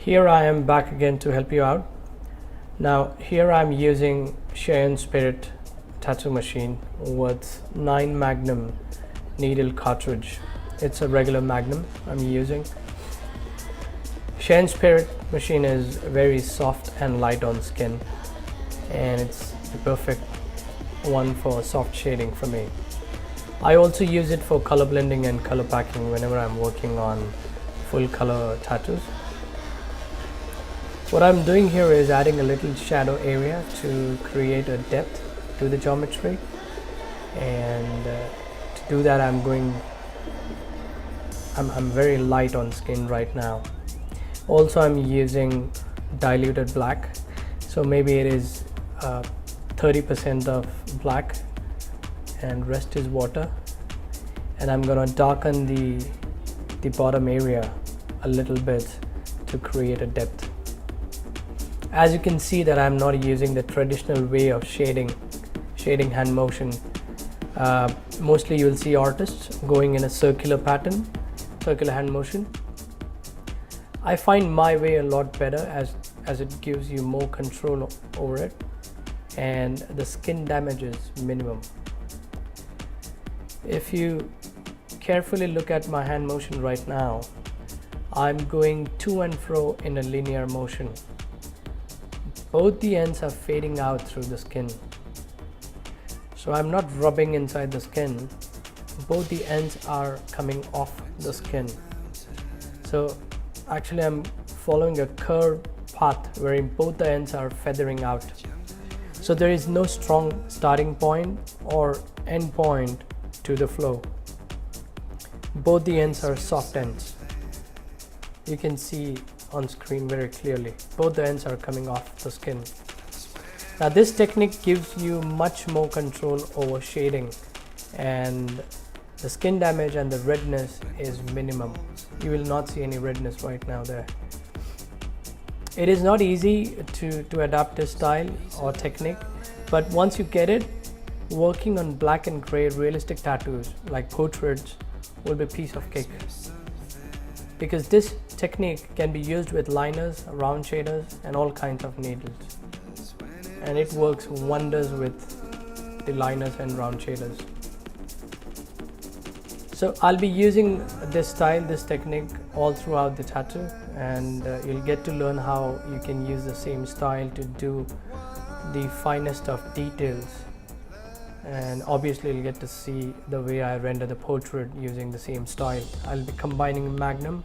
Here I am back again to help you out. Now here I'm using Cheyenne Spirit tattoo machine with 9 Magnum needle cartridge. It's a regular Magnum I'm using. Cheyenne Spirit machine is very soft and light on skin, and it's the perfect one for soft shading for me. I also use it for color blending and color packing whenever I'm working on full color tattoos. What I'm doing here is adding a little shadow area to create a depth to the geometry, and to do that I'm very light on skin right now. Also I'm using diluted black, so maybe it is 30% of black and rest is water, and I'm gonna darken the bottom area a little bit to create a depth. As you can see that I'm not using the traditional way of shading hand motion. Mostly you will see artists going in a circular pattern, circular hand motion. I find my way a lot better as it gives you more control over it, and the skin damage is minimum. If you carefully look at my hand motion right now, I'm going to and fro in a linear motion. Both the ends are fading out through the skin. So I'm not rubbing inside the skin. Both the ends are coming off the skin. So actually I'm following a curved path where both the ends are feathering out. So there is no strong starting point or end point to the flow. Both the ends are soft ends. You can see on screen very clearly. Both the ends are coming off the skin. Now this technique gives you much more control over shading, and the skin damage and the redness is minimum. You will not see any redness right now there. It is not easy to adapt this style or technique, but once you get it, working on black and gray realistic tattoos like portraits will be a piece of cake. Because this technique can be used with liners, round shaders, and all kinds of needles, and it works wonders with the liners and round shaders. So I'll be using this style, this technique all throughout the tattoo, and you'll get to learn how you can use the same style to do the finest of details, and obviously you'll get to see the way I render the portrait using the same style. I'll be combining Magnum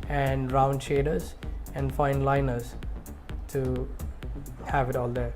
and round shaders and fine liners to have it all there.